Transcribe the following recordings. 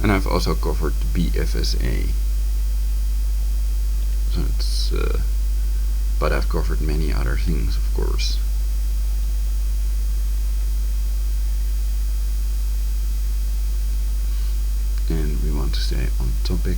And I've also covered the BFSA. So it's, but I've covered many other things, of course. And we want to stay on topic.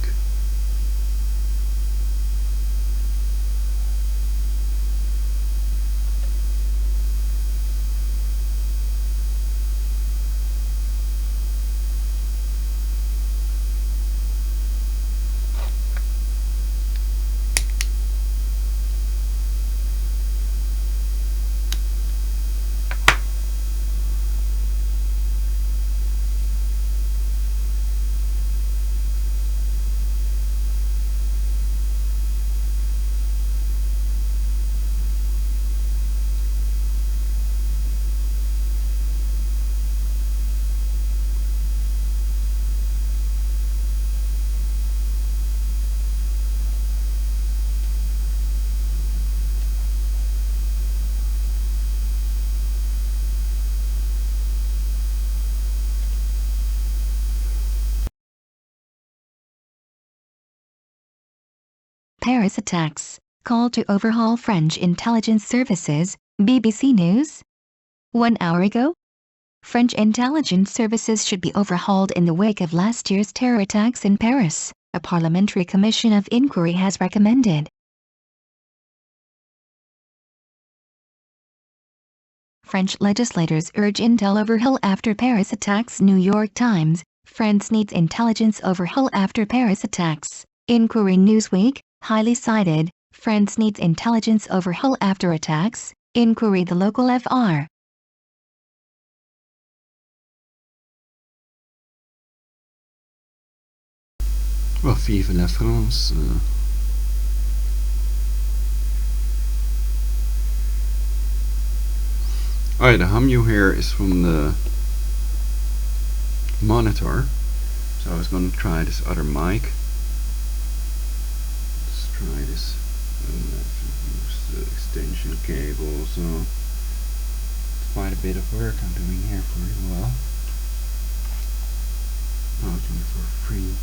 Paris attacks, call to overhaul French intelligence services, BBC News. 1 hour ago, French intelligence services should be overhauled in the wake of last year's terror attacks in Paris, a parliamentary commission of inquiry has recommended. French legislators urge intel overhaul after Paris attacks. New York Times, France needs intelligence overhaul after Paris attacks. Inquiry Newsweek, highly cited, France needs intelligence overhaul after attacks. Inquiry the local FR. Well, vive la France. Alright, the hum you hear is from the monitor. So I was going to try this other mic. Let's try this. Use the extension cable. So it's quite a bit of work I'm doing here for you all. Working for free.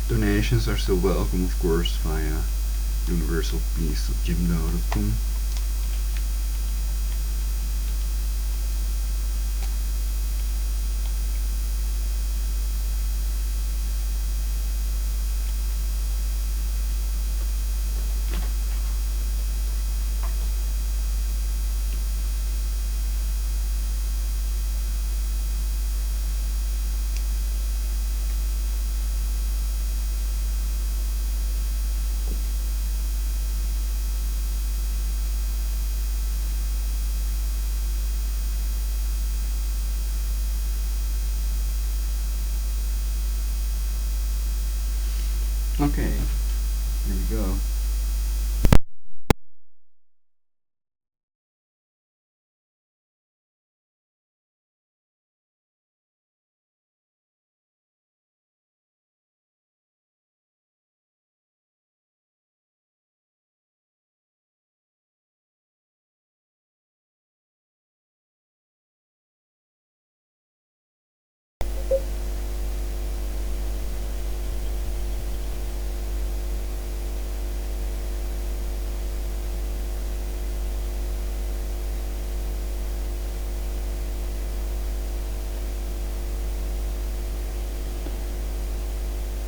Donations are still welcome, of course, via universalpeace.jimdo.com. Okay, here we go.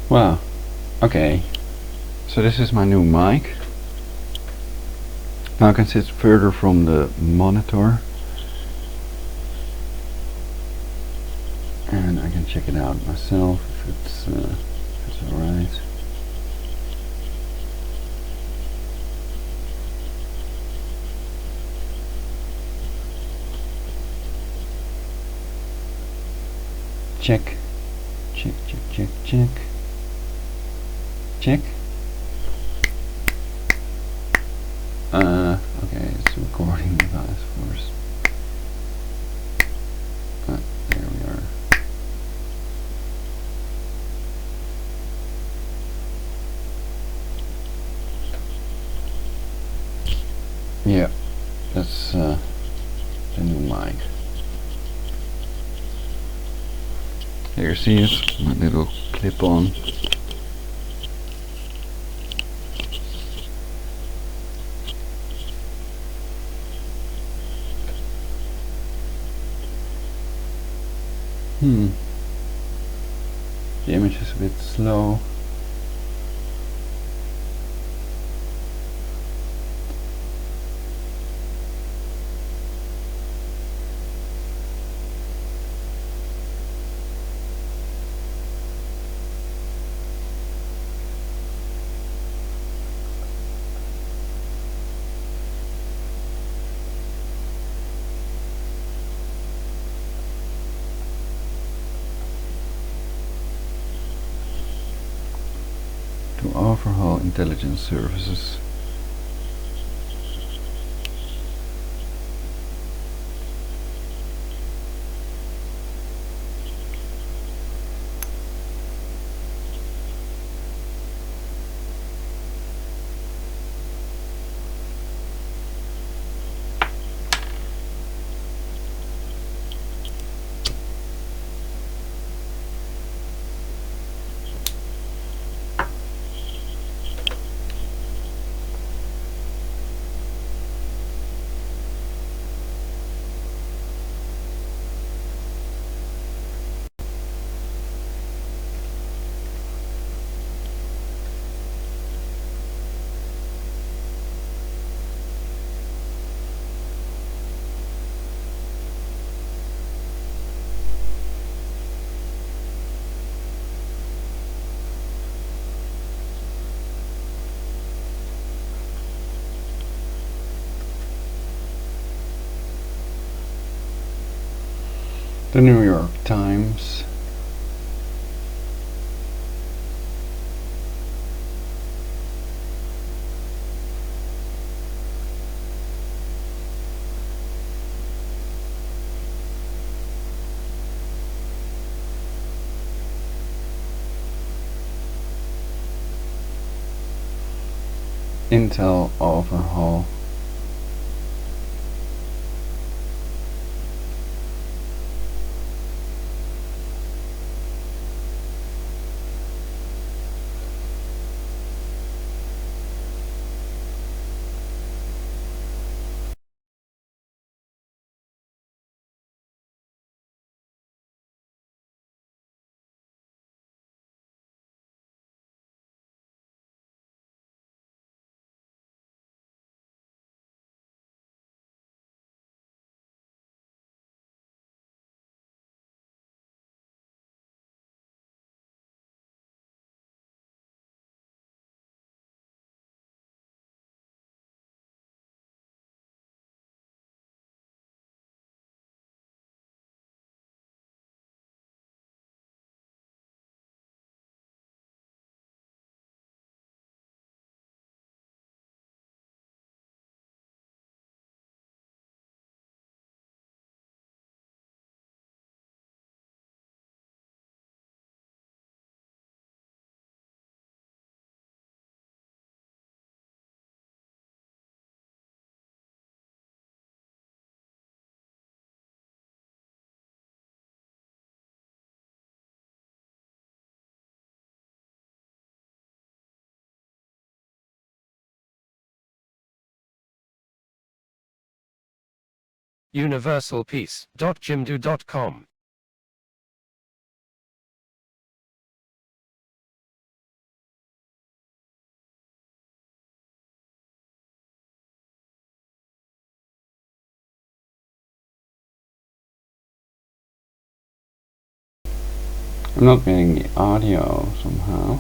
Wow, okay, so this is my new mic. Now I can sit further from the monitor and I can check it out myself if it's alright. Check, check, check, check, check. Check. Okay, it's a recording device, of course. There we are. Yeah, that's the new mic. There you see it, my little clip-on. The image is a bit slow. To overhaul intelligence services. The New York Times. Intel overhaul. universalpeace.jimdo.com I'm not getting the audio somehow.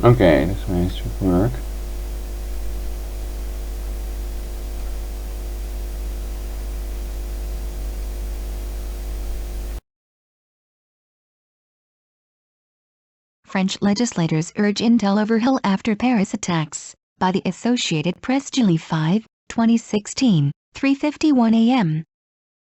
Okay, this way should work. French legislators urge intel over Hill after Paris attacks, by the Associated Press, July 5, 2016, 3:51 a.m.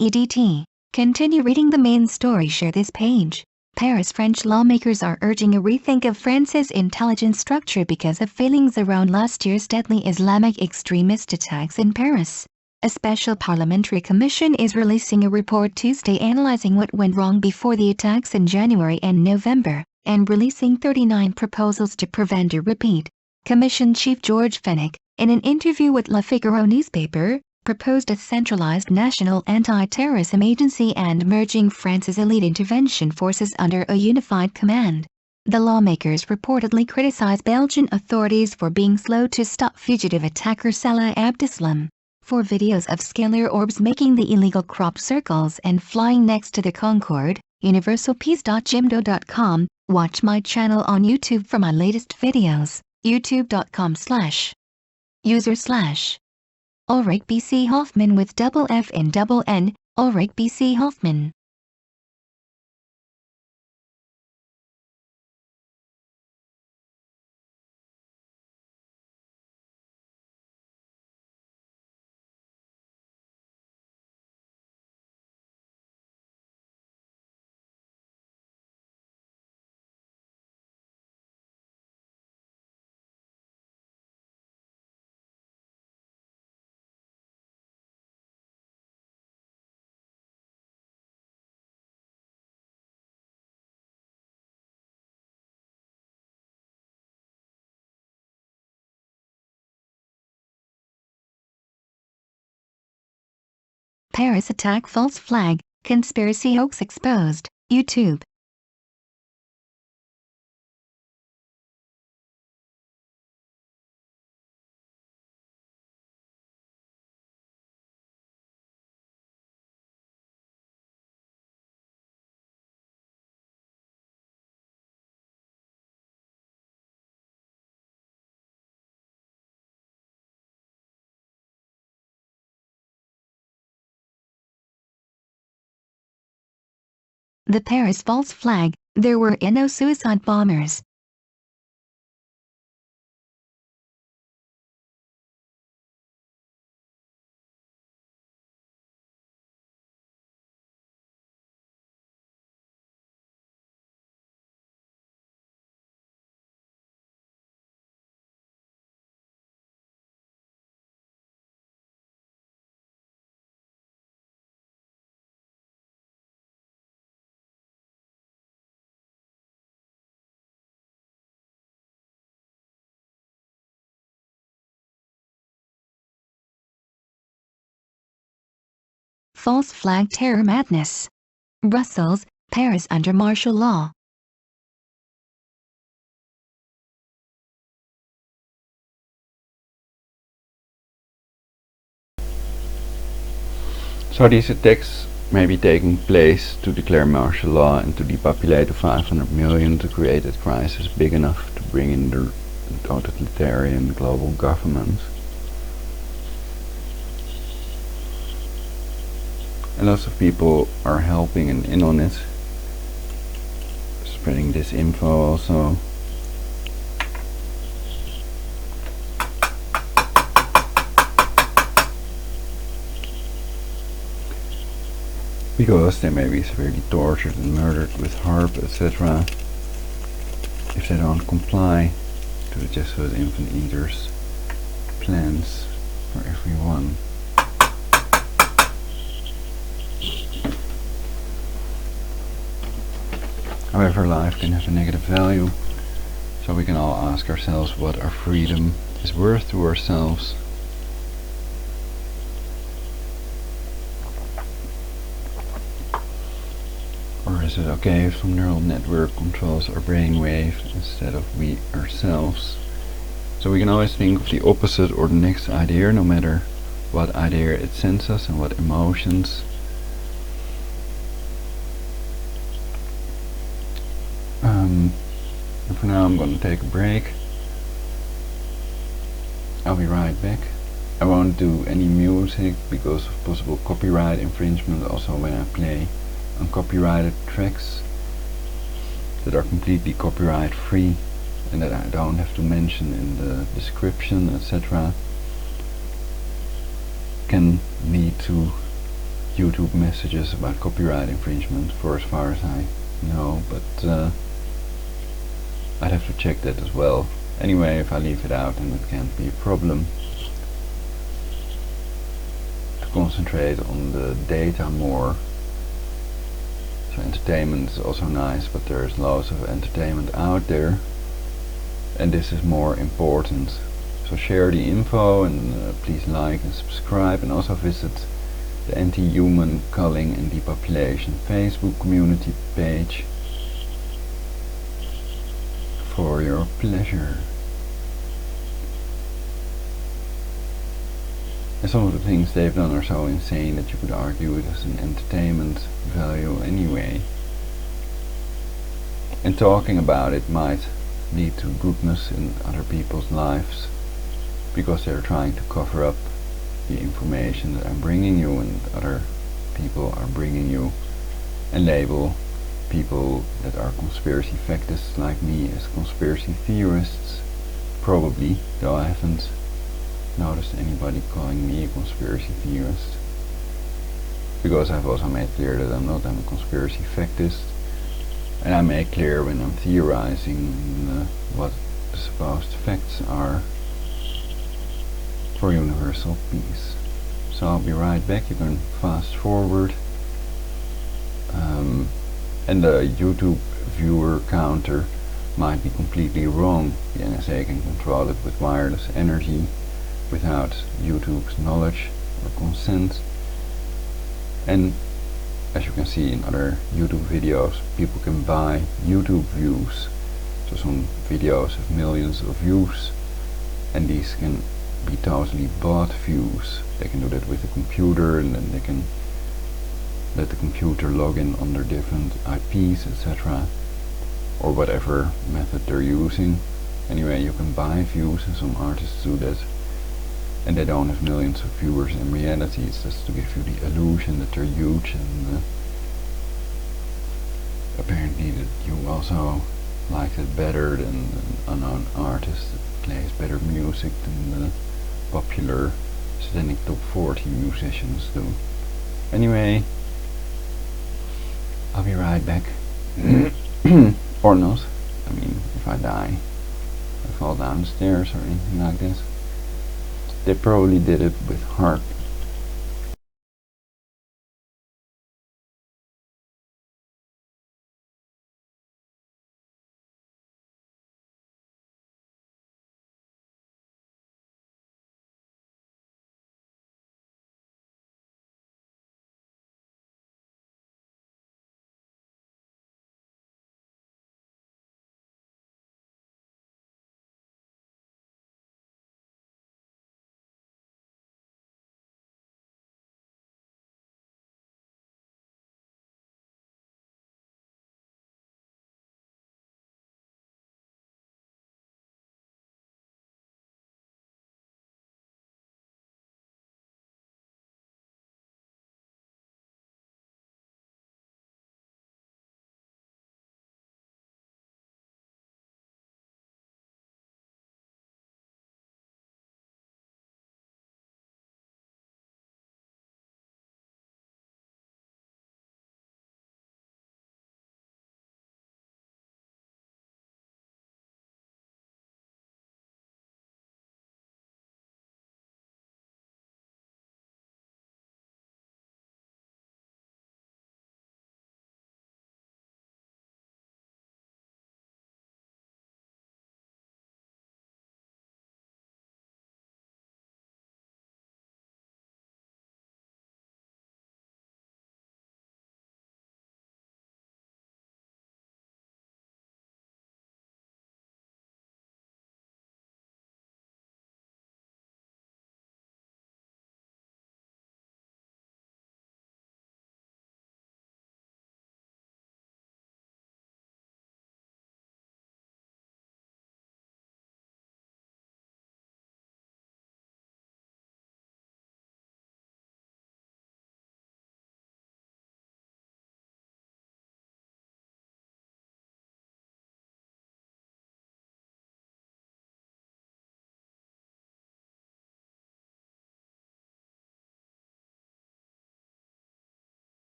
EDT. Continue reading the main story. Share this page. Paris. French lawmakers are urging a rethink of France's intelligence structure because of failings around last year's deadly Islamic extremist attacks in Paris. A special parliamentary commission is releasing a report Tuesday analyzing what went wrong before the attacks in January and November, and releasing 39 proposals to prevent a repeat. Commission Chief George Fenech, in an interview with Le Figaro newspaper, proposed a centralized national anti-terrorism agency and merging France's elite intervention forces under a unified command. The lawmakers reportedly criticized Belgian authorities for being slow to stop fugitive attacker Salah Abdeslam. For videos of scalar orbs making the illegal crop circles and flying next to the Concorde, universalpeace.jimdo.com, watch my channel on YouTube for my latest videos, youtube.com/user/ Ulrich B.C. Hoffman with double F and double N, Ulrich B.C. Hoffman. Paris attack false flag, conspiracy hoax exposed, YouTube. The Paris false flag, there were no suicide bombers. False flag terror madness. Brussels, Paris under martial law. So these attacks may be taking place to declare martial law and to depopulate the 500 million, to create a crisis big enough to bring in the totalitarian global government. And lots of people are helping and in on it, spreading this info also. Because they may be severely tortured and murdered with harp, etc. if they don't comply to the Jesuit infant eaters' plans for everyone. However, life can have a negative value, so we can all ask ourselves what our freedom is worth to ourselves. Or is it okay if some neural network controls our brainwave instead of we ourselves? So we can always think of the opposite or the next idea, no matter what idea it sends us and what emotions. And for now I'm going to take a break. I'll be right back. I won't do any music because of possible copyright infringement also when I play on copyrighted tracks. that are completely copyright free and that I don't have to mention in the description, etc., can lead to YouTube messages about copyright infringement, for as far as I know, but I'd have to check that as well. Anyway, if I leave it out, then it can't be a problem. To concentrate on the data more. So entertainment is also nice, but there's loads of entertainment out there, and this is more important. So share the info, and please like and subscribe, and also visit the Anti-Human Culling and Depopulation Facebook community page for your pleasure. And some of the things they've done are so insane that you could argue it as an entertainment value anyway. And talking about it might lead to goodness in other people's lives, because they're trying to cover up the information that I'm bringing you and other people are bringing you, and label people that are conspiracy factists like me as conspiracy theorists, probably, though I haven't noticed anybody calling me a conspiracy theorist, because I've also made clear that I'm not a conspiracy factist, and I make clear when I'm theorizing what the supposed facts are for universal peace. So I'll be right back. You can fast forward, and the YouTube viewer counter might be completely wrong. The NSA can control it with wireless energy without YouTube's knowledge or consent, and as you can see in other YouTube videos, people can buy YouTube views. So some videos have millions of views, and these can be totally bought views. They can do that with a computer, and then they can let the computer log in under different IPs, etc., or whatever method they're using. Anyway, you can buy views, and some artists do that, and they don't have millions of viewers in reality. It's just to give you the illusion that they're huge, and apparently that you also like it better than an unknown artist that plays better music than the popular Satanic Top 40 musicians do. Anyway, I'll be right back. Or not. I mean, if I die, I fall down the stairs or anything like this. They probably did it with heart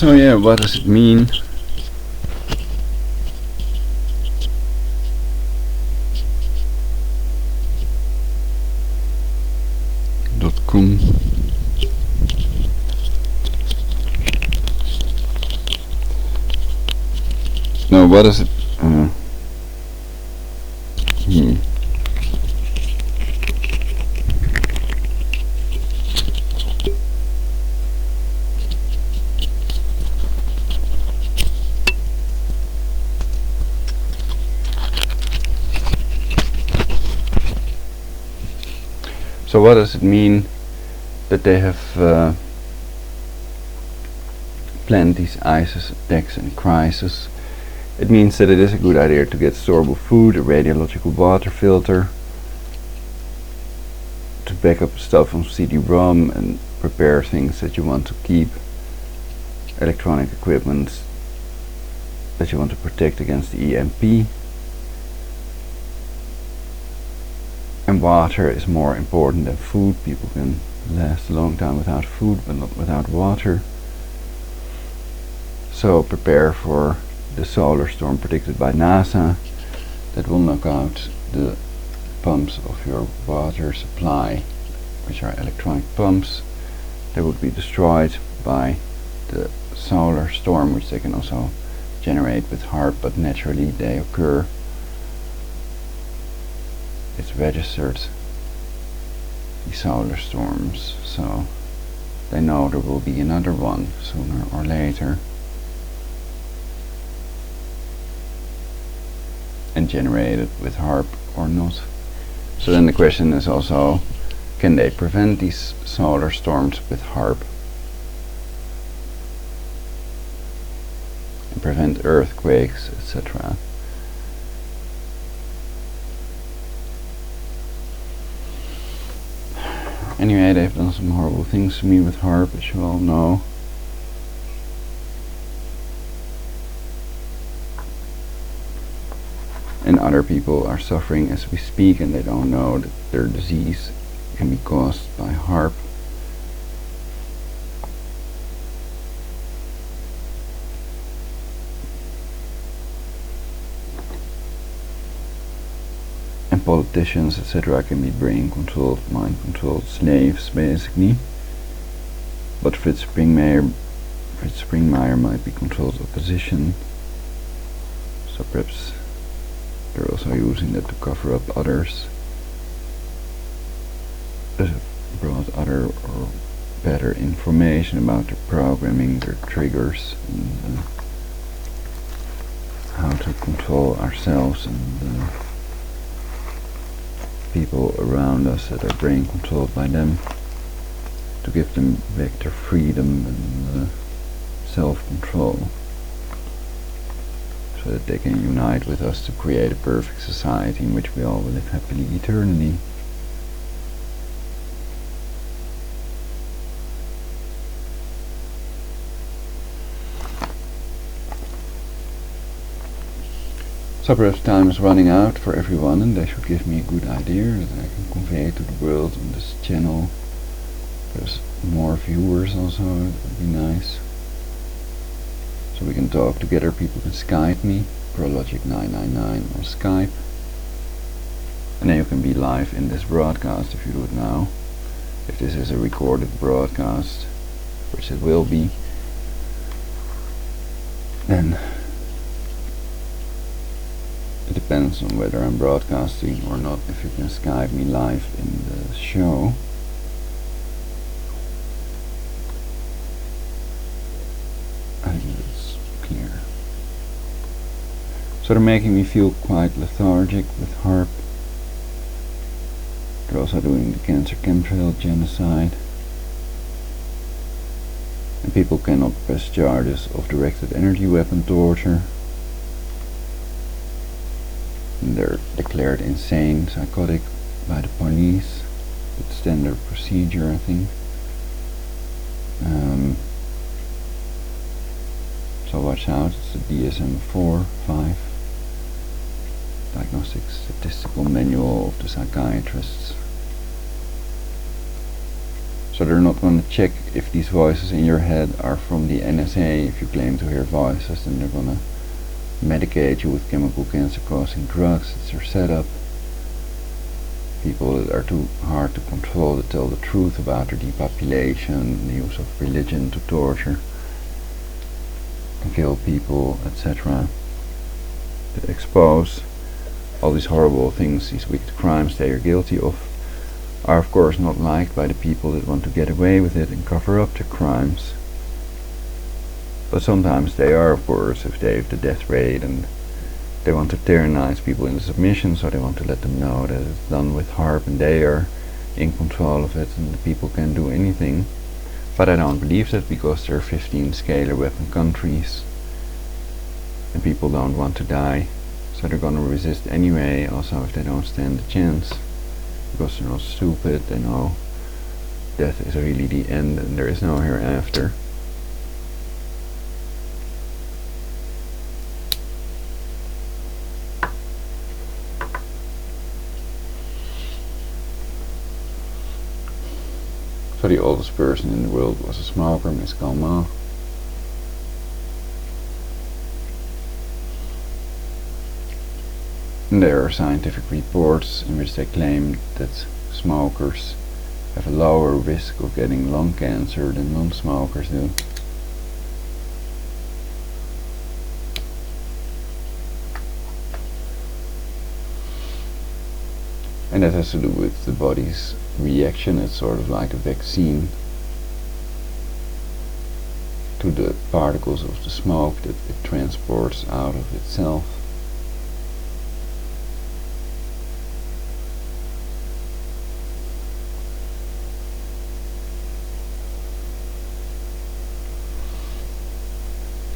So yeah, what does it mean? .com. No, what is it? So what does it mean that they have planned these ISIS attacks and crises? It means that it is a good idea to get storable food, a radiological water filter, to back up stuff on CD-ROM and prepare things that you want to keep, electronic equipment that you want to protect against the EMP. And water is more important than food. People can last a long time without food, but not without water. So prepare for the solar storm predicted by NASA that will knock out the pumps of your water supply, which are electronic pumps. They would be destroyed by the solar storm, which they can also generate with HARP, but naturally they occur. It's registered, the solar storms, so they know there will be another one sooner or later, and generated with HARP or not. So then the question is also, can they prevent these solar storms with HARP and prevent earthquakes, etc.? Anyway, they've done some horrible things to me with HARP, as you all know. And other people are suffering as we speak, and they don't know that their disease can be caused by HARP. And politicians, etc., can be brain controlled, mind controlled slaves, basically. But Fritz Springmeier might be controlled opposition. So perhaps they're also using that to cover up others that have brought other or better information about their programming, their triggers, and how to control ourselves and people around us that are brain controlled by them, to give them back their freedom and self-control, so that they can unite with us to create a perfect society in which we all will live happily eternally. So perhaps time is running out for everyone, and they should give me a good idea that I can convey to the world on this channel. There's more viewers also, it would be nice. So we can talk together. People can Skype me, ProLogic999 on Skype. And then you can be live in this broadcast if you do it now. If this is a recorded broadcast, which it will be, then it depends on whether I'm broadcasting or not. If you can Skype me live in the show, I think it's clear. So they're making me feel quite lethargic with HARP. They're also doing the cancer chemtrail genocide. And people cannot press charges of directed energy weapon torture. And they're declared insane, psychotic by the police. It's standard procedure, I think. So watch out, it's the DSM-4/5 Diagnostic Statistical Manual of the Psychiatrists. So So they're not going to check if these voices in your head are from the NSA. If you claim to hear voices, then they're going to medicate you with chemical cancer-causing drugs. It's their setup. People that are too hard to control, that tell the truth about their depopulation, the use of religion to torture and kill people, etc. To expose all these horrible things, these wicked crimes they are guilty of, are of course not liked by the people that want to get away with it and cover up their crimes. But sometimes they are, of course, if they have the death rate and they want to tyrannize people into submission, so they want to let them know that it's done with harp and they are in control of it and the people can do anything. But I don't believe that, because there are 15 scalar weapon countries and people don't want to die, so they're gonna resist anyway, also if they don't stand a chance, because they're not stupid. They know death is really the end and there is no hereafter. So the oldest person in the world was a smoker, Miss Calma. And there are scientific reports in which they claim that smokers have a lower risk of getting lung cancer than non-smokers do. And that has to do with the body's reaction. It's sort of like a vaccine to the particles of the smoke that it transports out of itself.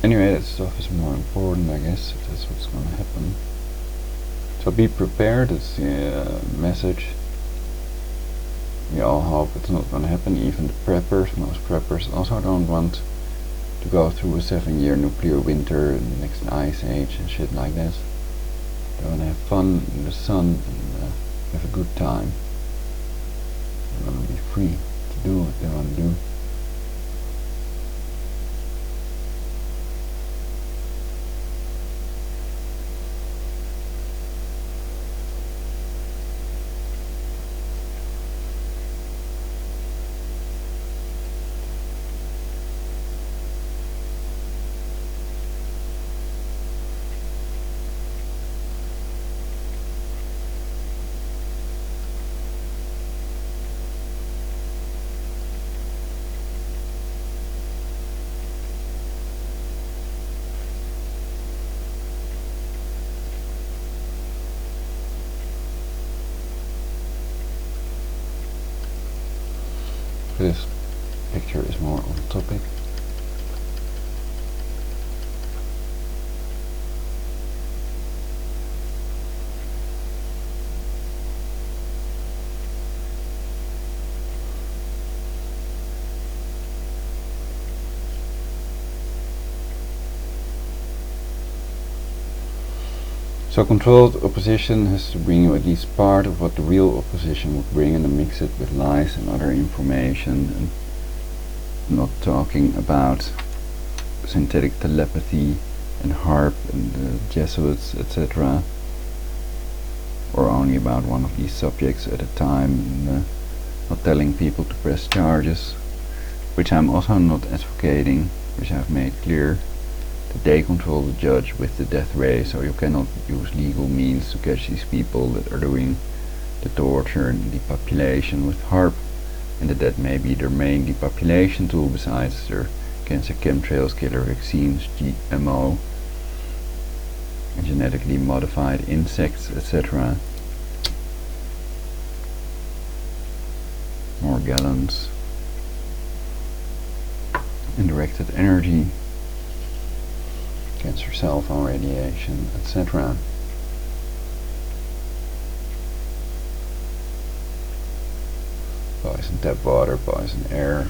Anyway, that stuff is more important, I guess, if that's what's going to happen. So be prepared, it's the message. We all hope it's not going to happen, even the preppers. Most preppers also don't want to go through a 7-year nuclear winter and the next ice age and shit like that. They want to have fun in the sun and have a good time. They want to be free to do what they want to do. This picture is more on topic. So controlled opposition has to bring you at least part of what the real opposition would bring, and then mix it with lies and other information, and not talking about synthetic telepathy and harp and the Jesuits, etc. Or only about one of these subjects at a time, and not telling people to press charges, which I'm also not advocating, which I've made clear. They control the judge with the death ray, so you cannot use legal means to catch these people that are doing the torture and depopulation with harp, and that may be their main depopulation tool besides their cancer chemtrails, killer vaccines, GMO, and genetically modified insects, etc. More gallons and directed energy, cancer cell phone radiation, etc. Poison tap water, poison air.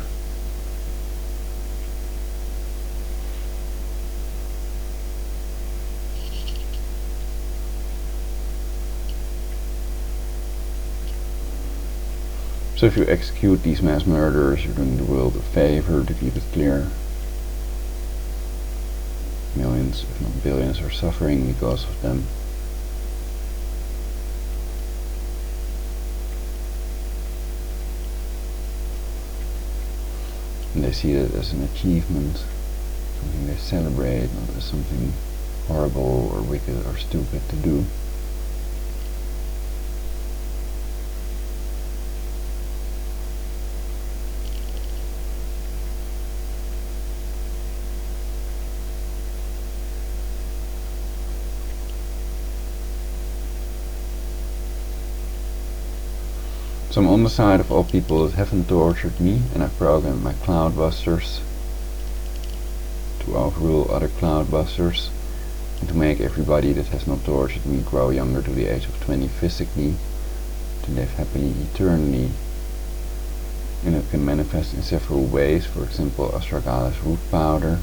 So if you execute these mass murderers, you're doing the world a favor, to keep it clear. Millions, if not billions, are suffering because of them. And they see it as an achievement, something they celebrate, not as something horrible or wicked or stupid to do. So I'm on the side of all people that haven't tortured me, and I've programmed my cloudbusters to overrule other cloudbusters and to make everybody that has not tortured me grow younger to the age of 20 physically, to live happily eternally. And it can manifest in several ways, for example astragalus root powder.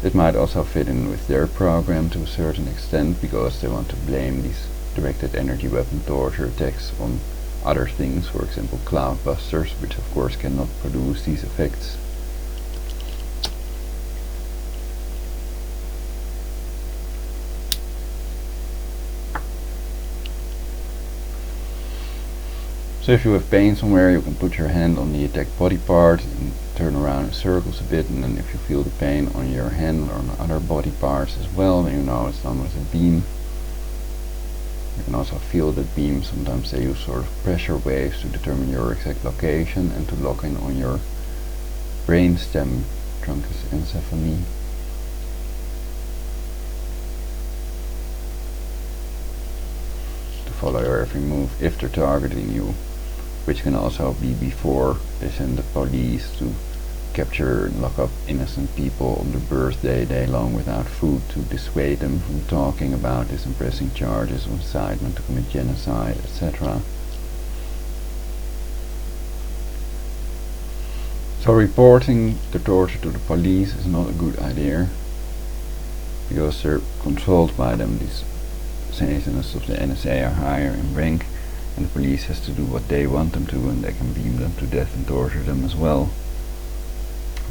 It might also fit in with their program to a certain extent, because they want to blame these directed energy weapon torture attacks on other things, for example cloudbusters, which of course cannot produce these effects. So if you have pain somewhere, you can put your hand on the attacked body part and turn around in circles a bit, and then if you feel the pain on your hand or on other body parts as well, then you know it's done with a beam. You can also feel that beam. Sometimes they use sort of pressure waves to determine your exact location and to lock in on your brainstem, truncus encephalii. To follow your every move if they're targeting you, which can also be before they send the police to capture and lock up innocent people on their birthday day long without food, to dissuade them from talking about this and pressing charges of incitement to commit genocide, etc. So reporting the torture to the police is not a good idea, because they're controlled by them. These Satanists of the NSA are higher in rank, and the police has to do what they want them to, and they can beam them to death and torture them as well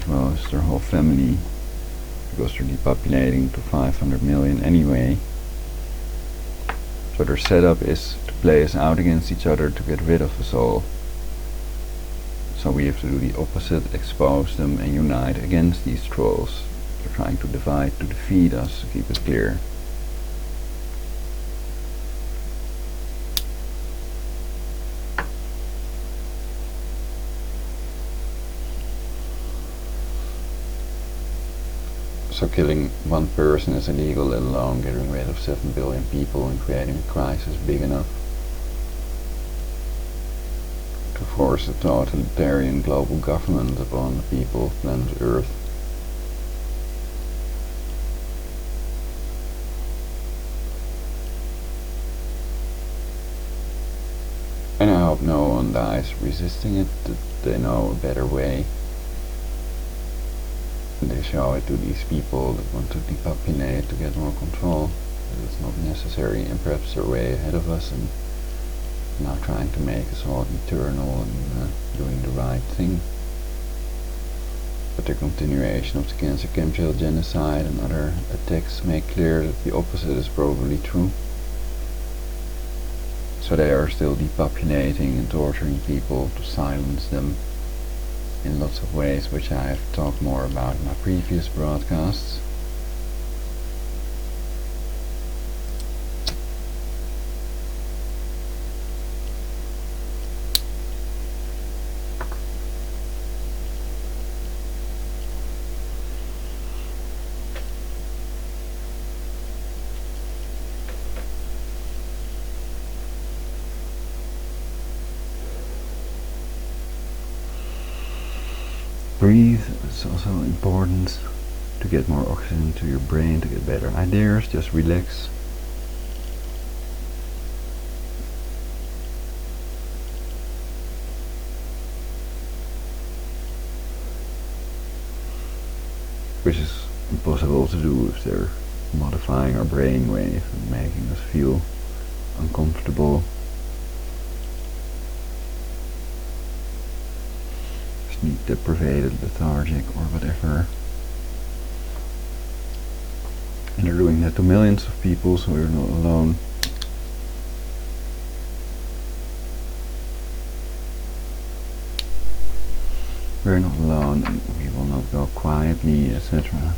as their whole family, because they're depopulating to 500 million anyway. So their setup is to play us out against each other to get rid of us all. So we have to do the opposite, expose them and unite against these trolls. They're trying to divide to defeat us, to keep it clear. So killing one person is illegal, let alone getting rid of 7 billion people and creating a crisis big enough to force a totalitarian global government upon the people of planet Earth. And I hope no one dies resisting it, that they know a better way. And they show it to these people that want to depopulate to get more control, that it's not necessary, and perhaps they're way ahead of us and now trying to make us all eternal and doing the right thing. But the continuation of the cancer chemtrail genocide and other attacks make clear that the opposite is probably true. So they are still depopulating and torturing people to silence them in lots of ways, which I have talked more about in my previous broadcasts. Breathe. It's also important to get more oxygen to your brain, to get better ideas. Just relax. Which is impossible to do if they're modifying our brainwave and making us feel uncomfortable. sleep deprived, lethargic, or whatever. And they're doing that to millions of people, so we're not alone. We're not alone, and we will not go quietly, etc.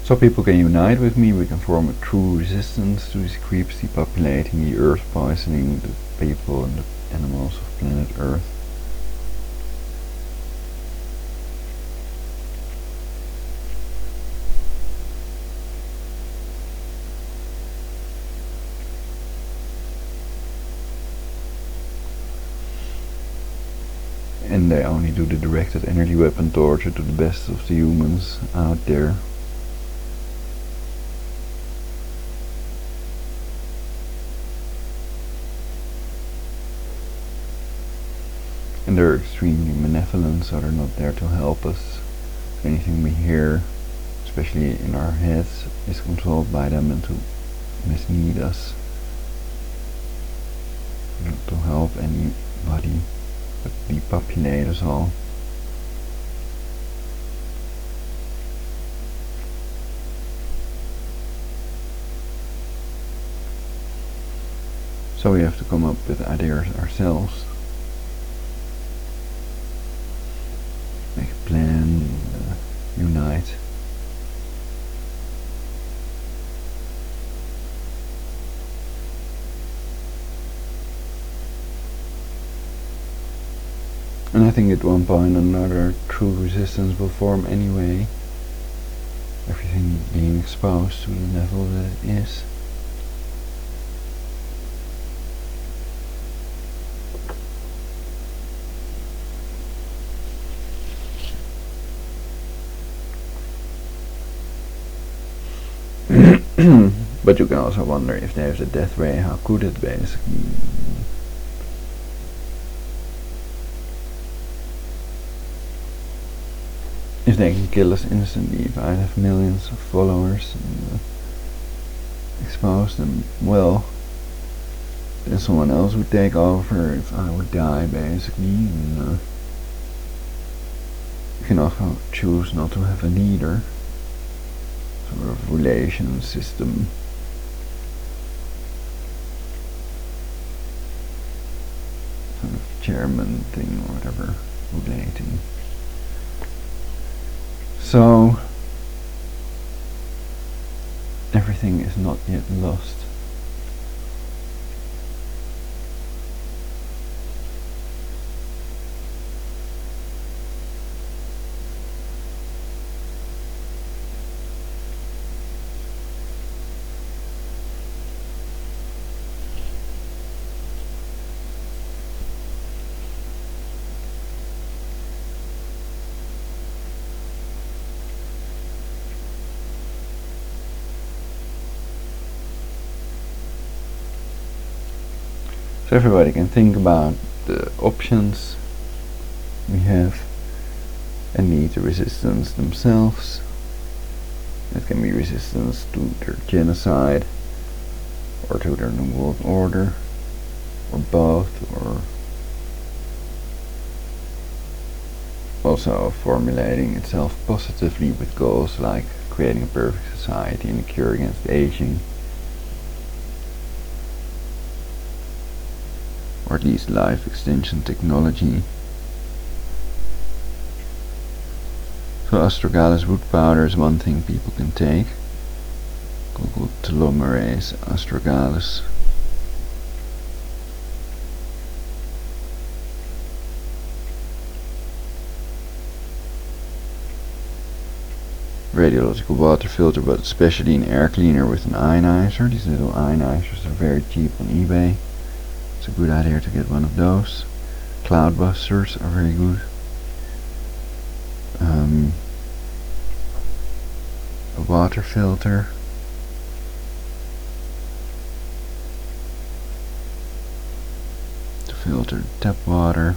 So people can unite with me, we can form a true resistance to these creeps depopulating the earth, poisoning the people and the animals of planet Earth. And they only do the directed energy weapon torture to the best of the humans out there. And they're extremely malevolent, so they're not there to help us. Anything we hear, especially in our heads, is controlled by them and to mislead us. Not to help anybody, but depopulate us all. So we have to come up with ideas ourselves. Make a plan, unite. And I think at one point or another true resistance will form anyway. Everything being exposed to the level that it is. But you can also wonder if there's a death ray, how could it basically? If they can kill us instantly, if I have millions of followers and expose them, well, then someone else would take over if I would die basically. And you can also choose not to have a leader. Sort of relation system. Sort of chairman thing or whatever, relating. So everything is not yet lost. So everybody can think about the options we have and meet the resistance themselves. It can be resistance to their genocide or to their New World Order, or both, or also formulating itself positively with goals like creating a perfect society and a cure against aging. Or at least life extension technology. So astragalus root powder is one thing people can take. Google telomerase astragalus. radiological water filter, but especially an air cleaner with an ionizer. These little ionizers are very cheap on eBay. It's a good idea to get one of those. Cloud busters are very good. A water filter. To filter tap water.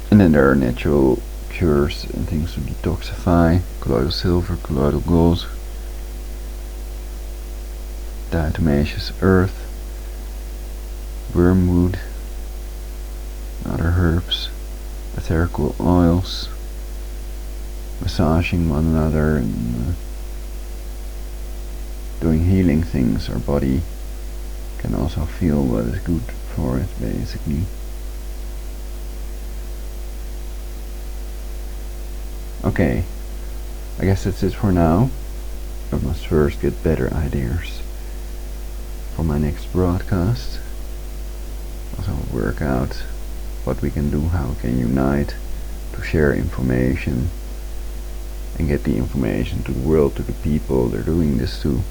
And then there are natural cures and things to detoxify. Colloidal silver, colloidal gold. Diatomaceous earth. Wormwood. Other herbs. Ethereal oils. Massaging one another and doing healing things. Our body can also feel what is good for it, basically. Okay, I guess that's it for now. I must first get better ideas for my next broadcast. Also work out what we can do, how we can unite to share information and get the information to the world, to the people they're doing this to.